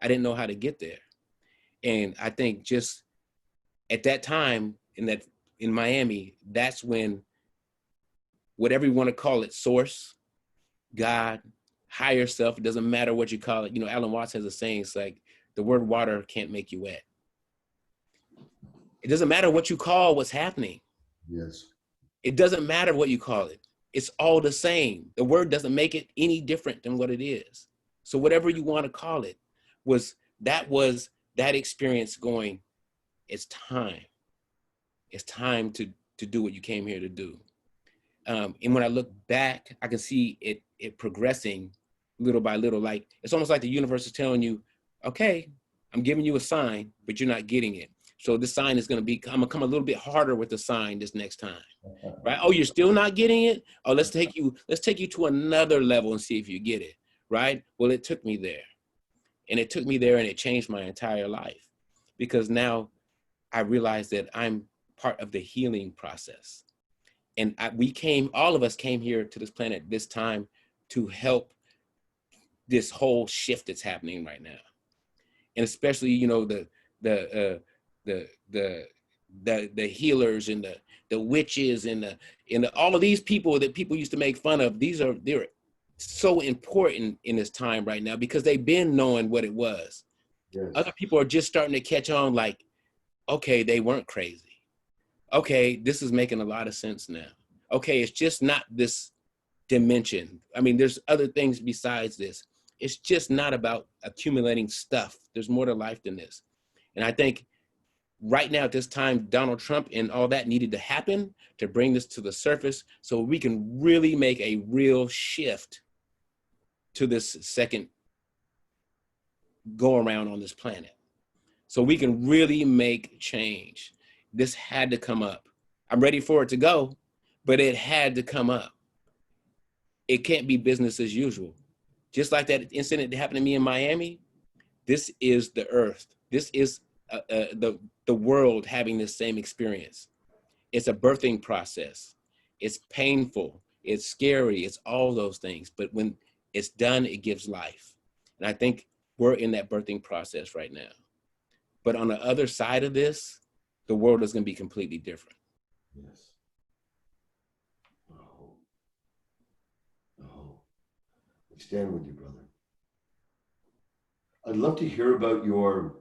I didn't know how to get there. And I think just at that time in Miami, that's when, whatever you want to call it, source, God, higher self, it doesn't matter what you call it. Alan Watts has a saying, it's like, the word water can't make you wet. It doesn't matter what you call what's happening. Yes. It doesn't matter what you call it. It's all the same. The word doesn't make it any different than what it is. So whatever you want to call it was that experience going, it's time. It's time to do what you came here to do. And when I look back, I can see it progressing little by little. Like, it's almost like the universe is telling you, okay, I'm giving you a sign, but you're not getting it. So this sign is I'm gonna come a little bit harder with the sign this next time, right? Oh, you're still not getting it? Oh, let's take you to another level and see if you get it, right? Well, it took me there. And it took me there, and it changed my entire life, because now I realized that I'm part of the healing process. And all of us came here to this planet this time to help this whole shift that's happening right now. And especially, the healers and the witches and all of these people that people used to make fun of. They're so important in this time right now, because they've been knowing what it was. Yes. Other people are just starting to catch on, like, okay, they weren't crazy. Okay, this is making a lot of sense now. Okay, it's just not this dimension. I mean, there's other things besides this. It's just not about accumulating stuff. There's more to life than this. And I think right now at this time, Donald Trump and all that needed to happen to bring this to the surface, so we can really make a real shift to this second go around on this planet. So we can really make change. This had to come up. I'm ready for it to go, but it had to come up. It can't be business as usual. Just like that incident that happened to me in Miami, this is the earth. This is the world having this same experience. It's a birthing process. It's painful. It's scary. It's all those things. But when it's done, it gives life. And I think we're in that birthing process right now. But on the other side of this, the world is going to be completely different. Yes. Oh. Oh. I stand with you, brother. I'd love to hear about your,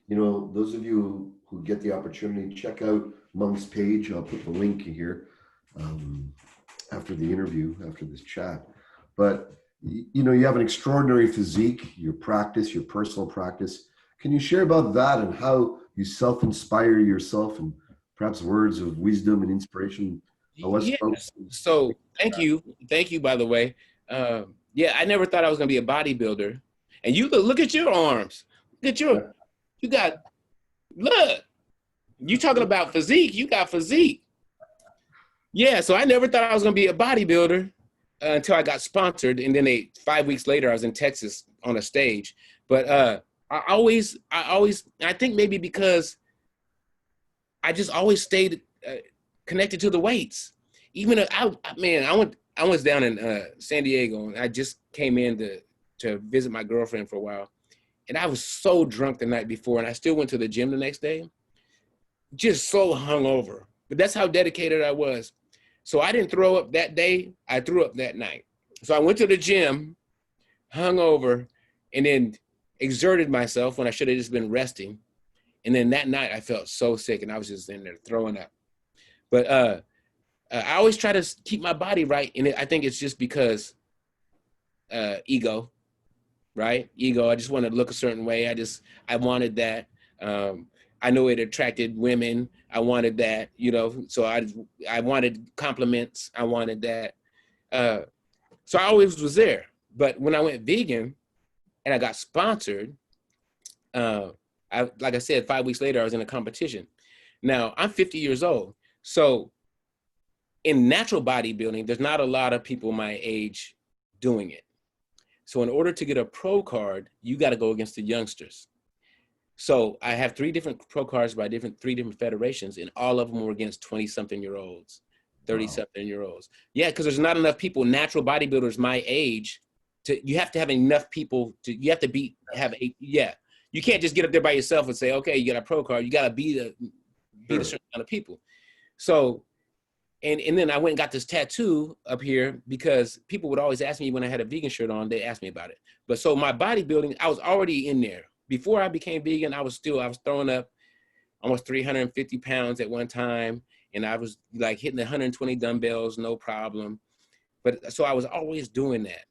those of you who get the opportunity, check out Monk's page. I'll put the link here after the interview, after this chat. But, you have an extraordinary physique, your practice, your personal practice. Can you share about that and how you self-inspire yourself and perhaps words of wisdom and inspiration? Yes. So thank you. Thank you, by the way. Yeah, I never thought I was going to be a bodybuilder. And you look at your arms. Look at you got, look, you talking about physique. You got physique. Yeah, so I never thought I was going to be a bodybuilder until I got sponsored. And then 5 weeks later, I was in Texas on a stage. But I think maybe because I just always stayed connected to the weights. Even I was down in San Diego, and I just came in to visit my girlfriend for a while, and I was so drunk the night before, and I still went to the gym the next day, just so hungover. But that's how dedicated I was. So I didn't throw up that day. I threw up that night. So I went to the gym, hungover, and then exerted myself when I should have just been resting. And then that night I felt so sick, and I was just in there throwing up. But I always try to keep my body right, and I think it's just because ego, right? Ego. I just wanted to look a certain way. I wanted that. I know it attracted women. I wanted that, So I wanted compliments. I wanted that. So I always was there. But when I went vegan and I got sponsored, like I said, 5 weeks later, I was in a competition. Now I'm 50 years old. So in natural bodybuilding, there's not a lot of people my age doing it. So in order to get a pro card, you got to go against the youngsters. So I have 3 different pro cards by 3 different federations, and all of them were against 20-something-year-olds, 30-something-year-olds. Yeah, because there's not enough people, natural bodybuilders my age, you have to have enough people you have to you can't just get up there by yourself and say, okay, you got a pro card. You got to be a certain kind of people. So, and then I went and got this tattoo up here because people would always ask me when I had a vegan shirt on, they asked me about it. But so my bodybuilding, I was already in there. Before I became vegan, I was throwing up almost 350 pounds at one time. And I was like hitting 120 dumbbells, no problem. But so I was always doing that.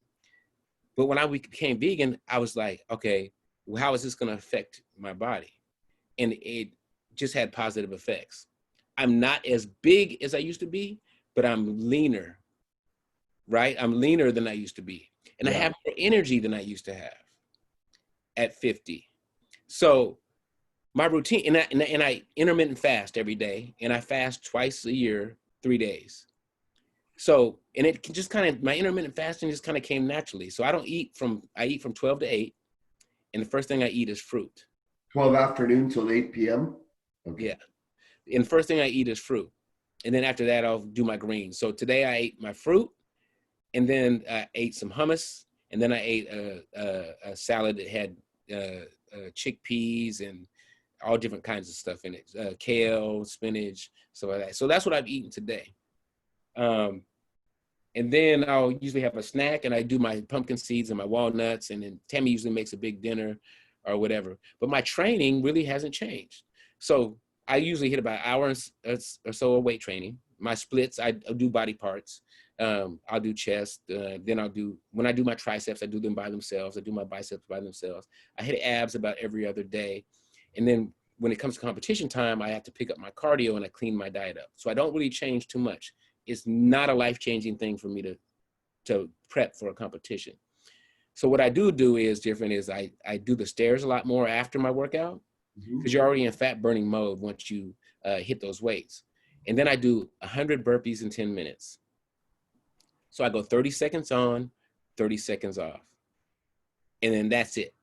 But when I became vegan, I was like, okay, well, how is this going to affect my body? And it just had positive effects. I'm not as big as I used to be, but I'm leaner, right? I'm leaner than I used to be. And I have more energy than I used to have at 50. So my routine, and I intermittent fast every day, and I fast twice a year, 3 days. So, and it just my intermittent fasting just kind of came naturally. So I eat from 12 to 8, and the first thing I eat is fruit. 12 afternoon till 8 p.m.? Okay. Yeah. And the first thing I eat is fruit. And then after that, I'll do my greens. So today I ate my fruit, and then I ate some hummus, and then I ate a salad that had chickpeas and all different kinds of stuff in it, kale, spinach, stuff like that. So that's what I've eaten today. And then I'll usually have a snack, and I do my pumpkin seeds and my walnuts, and then Tammy usually makes a big dinner or whatever. But my training really hasn't changed. So I usually hit about an hour or so of weight training. My splits, I'll do body parts. I'll do chest. Then when I do my triceps, I do them by themselves. I do my biceps by themselves. I hit abs about every other day. And then when it comes to competition time, I have to pick up my cardio and I clean my diet up. So I don't really change too much. It's not a life-changing thing for me to prep for a competition. So what I do is different is I do the stairs a lot more after my workout, because you're already in fat burning mode once you hit those weights. And then I do 100 burpees in 10 minutes. So I go 30 seconds on, 30 seconds off. And then that's it.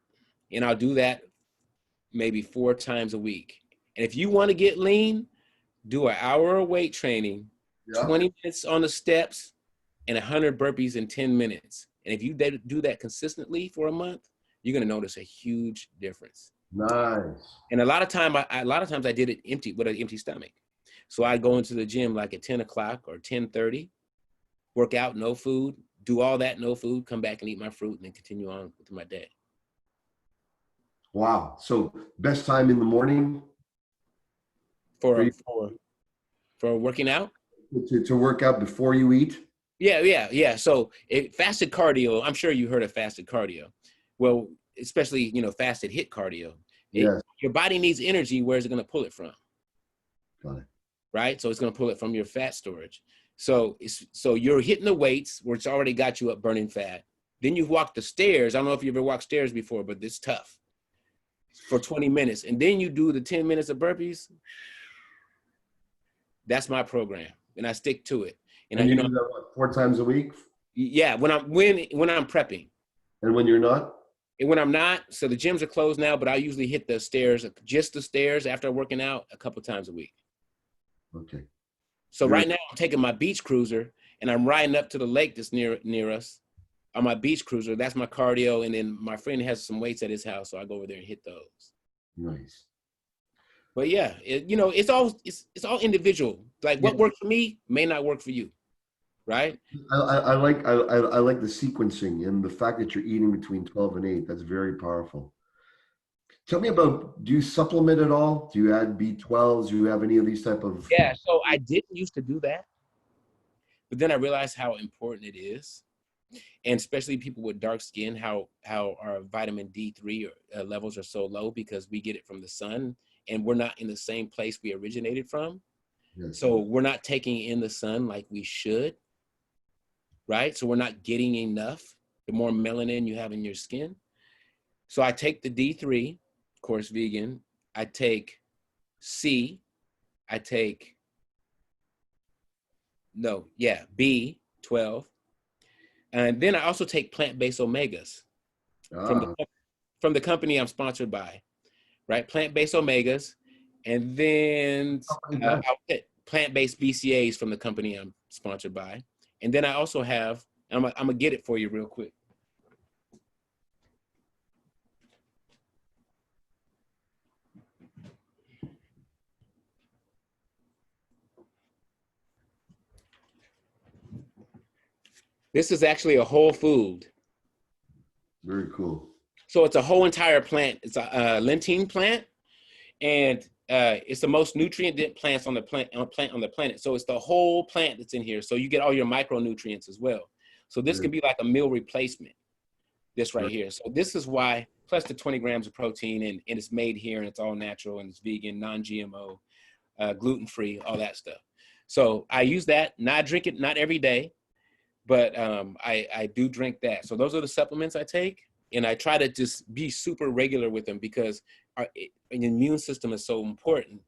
And I'll do that maybe 4 times a week. And if you want to get lean, do an hour of weight training, Yeah. 20 minutes on the steps, and 100 burpees in 10 minutes. And if you do that consistently for a month, you're going to notice a huge difference. Nice. And a lot of times I did it empty with an empty stomach. So I go into the gym like at 10 o'clock or 10:30, work out, no food, do all that, no food, come back and eat my fruit, and then continue on with my day. Wow. So best time in the morning For working out? to work out before you eat? Yeah. So fasted cardio, I'm sure you heard of fasted cardio. Well, especially, fasted HIIT cardio. Yes. Your body needs energy. Where's it going to pull it from? Got it. Right? So it's going to pull it from your fat storage. So you're hitting the weights, which already got you up burning fat. Then you walk the stairs. I don't know if you ever walked stairs before, but it's tough for 20 minutes. And then you do the 10 minutes of burpees. That's my program. And I stick to it. And you do that, what, 4 times a week? Yeah, when I'm prepping. And when you're not? And when I'm not, so the gyms are closed now, but I usually hit the stairs, just the stairs after working out a couple times a week. Okay. So right now I'm taking my beach cruiser and I'm riding up to the lake that's near us on my beach cruiser. That's my cardio. And then my friend has some weights at his house, so I go over there and hit those. Nice. But yeah, it's all individual. Like what worked for me may not work for you. Right? I like the sequencing and the fact that you're eating between 12 and 8. That's very powerful. Tell me about, do you supplement at all? Do you add B12s? Do you have any of these type of? Yeah, so I didn't used to do that, but then I realized how important it is. And especially people with dark skin, how our vitamin D3 levels are so low because we get it from the sun and we're not in the same place we originated from. Yes. So we're not taking in the sun like we should. Right? So we're not getting enough, the more melanin you have in your skin. So I take the D3, of course, vegan. I take C. I take, B12. And then I also take plant-based omegas from the company I'm sponsored by, right? Plant-based omegas. And then I'll get plant-based BCAAs from the company I'm sponsored by. And then I also have, I'm gonna get it for you real quick. This is actually a whole food. Very cool. So it's a whole entire plant. It's a lentine plant, and it's the most nutrient-dense plants on the planet. So it's the whole plant that's in here. So you get all your micronutrients as well. So this can be like a meal replacement, this right here. So this is why, plus the 20 grams of protein, and it's made here, and it's all natural, and it's vegan, non-GMO, gluten-free, all that stuff. So I use that. Now I drink it not every day, but I do drink that. So those are the supplements I take. And I try to just be super regular with them because our immune system is so important.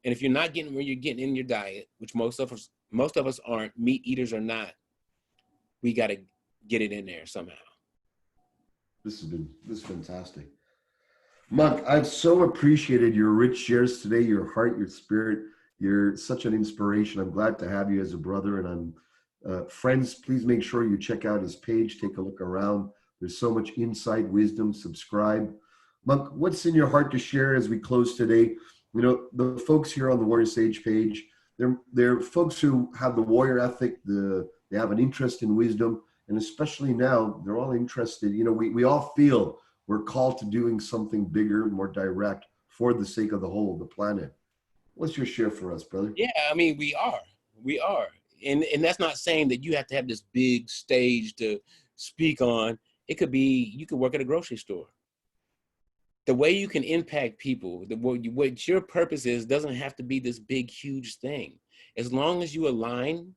And if you're not getting where you're getting in your diet, which most of us aren't, meat eaters or not, we got to get it in there somehow. This is fantastic. Monk, I've so appreciated your rich shares today, your heart, your spirit. You're such an inspiration. I'm glad to have you as a brother. And I'm friends, please make sure you check out his page, take a look around. There's so much insight, wisdom. Subscribe. Monk, what's in your heart to share as we close today? The folks here on the WarriorSage page, they're folks who have the warrior ethic, they have an interest in wisdom, and especially now, they're all interested. We all feel we're called to doing something bigger, more direct for the sake of the whole, the planet. What's your share for us, brother? Yeah, I mean, we are. And that's not saying that you have to have this big stage to speak on. It could be, you could work at a grocery store. The way you can impact people, what your purpose is, doesn't have to be this big, huge thing. As long as you align,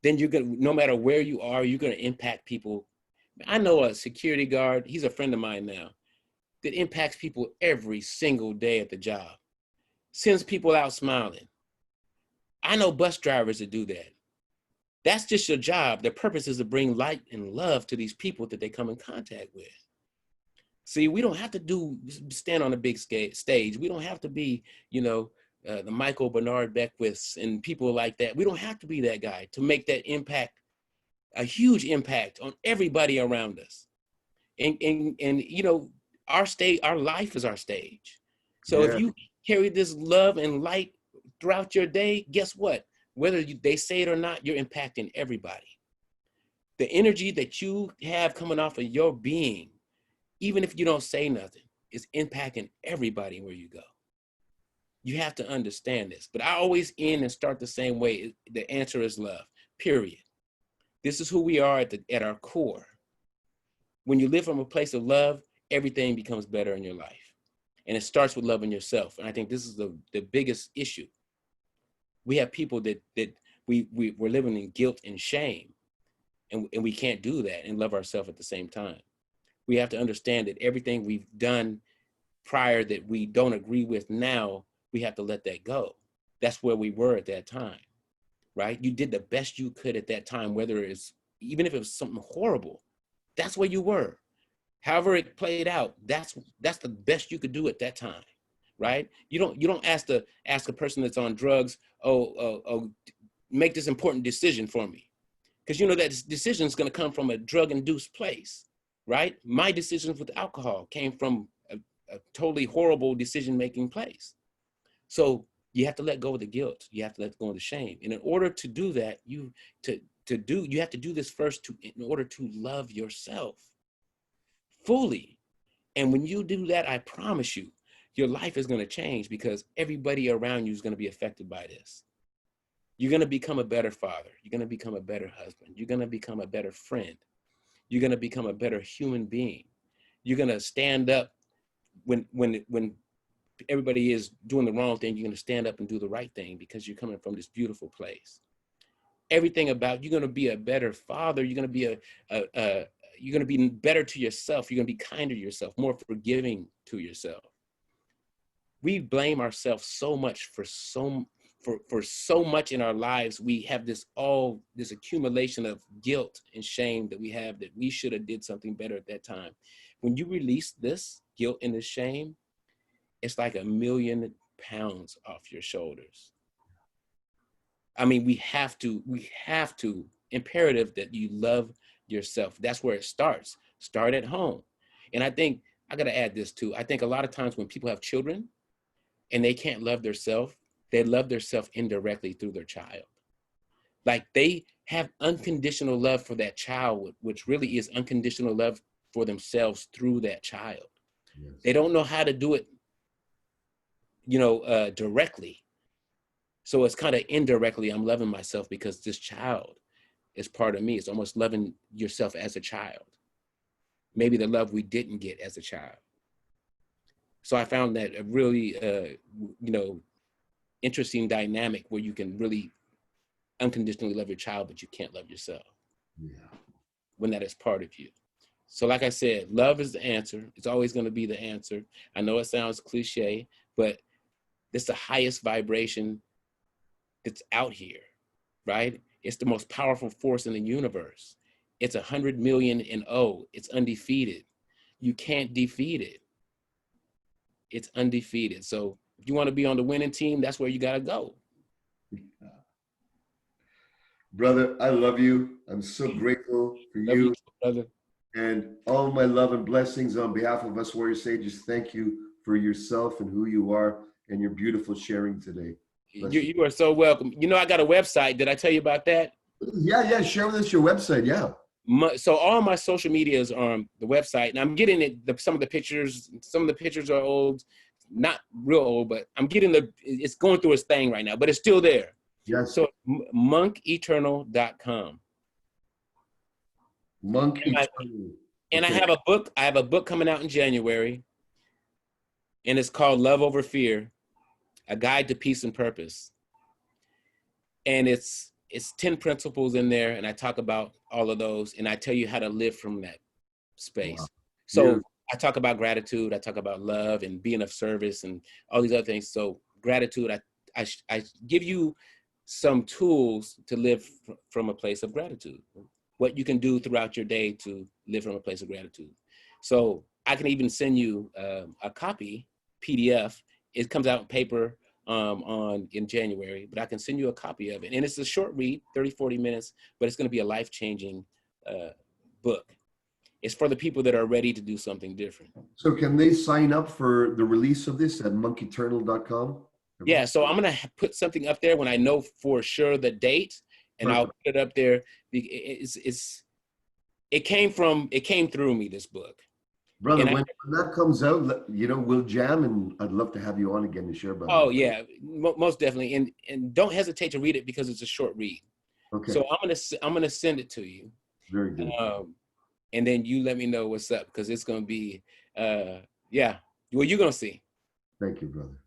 then you're going to, no matter where you are, you're going to impact people. I know a security guard, he's a friend of mine now, that impacts people every single day at the job. Sends people out smiling. I know bus drivers that do that. That's just your job. Their purpose is to bring light and love to these people that they come in contact with. See, we don't have to stand on a big stage. We don't have to be, the Michael Bernard Beckwiths and people like that. We don't have to be that guy to make that impact, a huge impact on everybody around us. And our life is our stage. So if Yeah. you carry this love and light throughout your day, guess what? Whether they say it or not, you're impacting everybody. The energy that you have coming off of your being, even if you don't say nothing, is impacting everybody where you go. You have to understand this. But I always end and start the same way. The answer is love, period. This is who we are at our core. When you live from a place of love, everything becomes better in your life. And it starts with loving yourself. And I think this is the biggest issue. We have people that we're living in guilt and shame. And we can't do that and love ourselves at the same time. We have to understand that everything we've done prior that we don't agree with now, we have to let that go. That's where we were at that time, right? You did the best you could at that time, even if it was something horrible, that's where you were. However it played out, that's the best you could do at that time, right? You don't ask a person that's on drugs, make this important decision for me. Because that decision is going to come from a drug-induced place, right? My decisions with alcohol came from a totally horrible decision-making place. So you have to let go of the guilt. You have to let go of the shame. And in order to do that, you have to do this first in order to love yourself fully. And when you do that, I promise you, your life is going to change because everybody around you is going to be affected by this. You're going to become a better father. You're going to become a better husband. You're going to become a better friend. You're going to become a better human being. You're going to stand up when everybody is doing the wrong thing. You're going to stand up and do the right thing because you're coming from this beautiful place. Everything about you're going to be a better father. You're going to be you're going to be better to yourself. You're going to be kinder to yourself, more forgiving to yourself. We blame ourselves so much for so much in our lives. We have this accumulation of guilt and shame that we have that we should have did something better at that time. When you release this guilt and this shame, it's like 1,000,000 pounds off your shoulders. I mean, we have to imperative that you love yourself. That's where it starts. Start at home. And I think I got to add this too. I think a lot of times when people have children and they can't love themselves, they love themselves indirectly through their child. Like they have unconditional love for that child, which really is unconditional love for themselves through that child. Yes. They don't know how to do it, directly. So it's kind of indirectly, I'm loving myself because this child is part of me. It's almost loving yourself as a child. Maybe the love we didn't get as a child. So I found that a really, interesting dynamic where you can really unconditionally love your child, but you can't love yourself. Yeah. When that is part of you. So like I said, love is the answer. It's always going to be the answer. I know it sounds cliche, but it's the highest vibration that's out here, right? It's the most powerful force in the universe. It's 100 million and it's undefeated. You can't defeat it. It's undefeated. So if you want to be on the winning team, that's where you got to go. Brother, I love you. I'm so grateful for you. Love you too, brother. And all my love and blessings on behalf of us Warrior Sages. Thank you for yourself and who you are and your beautiful sharing today. You are so welcome. I got a website. Did I tell you about that? Yeah. Share with us your website. Yeah. So all my social medias are on the website, and I'm getting it. Some of the pictures are old, not real old, but I'm getting it's going through its thing right now, but it's still there. Yes. So monketernal.com. Monk Eternal. And okay. I have a book coming out in January, and it's called Love Over Fear, A Guide to Peace and Purpose. And it's 10 principles in there, and I talk about all of those, and I tell you how to live from that space. Wow. So yeah. I talk about gratitude, I talk about love and being of service and all these other things. So gratitude, I give you some tools to live from a place of gratitude, what you can do throughout your day to live from a place of gratitude. So I can even send you a copy PDF. It comes out in paper in January, but I can send you a copy of it. And it's a short read, 30, 40 minutes, but it's going to be a life-changing book. It's for the people that are ready to do something different. So can they sign up for the release of this at monkeyternal.com? Yeah, so I'm going to put something up there when I know for sure the date, and I'll put it up there. It came through me, this book. Brother, when that comes out, we'll jam, and I'd love to have you on again to share about it. Oh yeah, most definitely, and don't hesitate to read it because it's a short read. Okay. So I'm gonna send it to you. Very good. And then you let me know what's up, because it's gonna be yeah. Well, you're gonna see. Thank you, brother.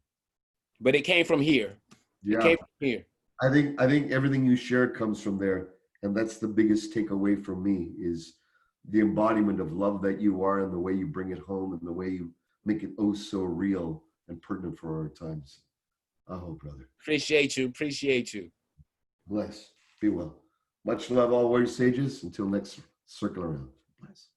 But it came from here. Yeah. It came from here. I think everything you shared comes from there, and that's the biggest takeaway from me is the embodiment of love that you are, and the way you bring it home, and the way you make it oh so real and pertinent for our times. Oh, brother. Appreciate you. Bless. Be well. Much love, all warrior sages. Until next circle around. Bless.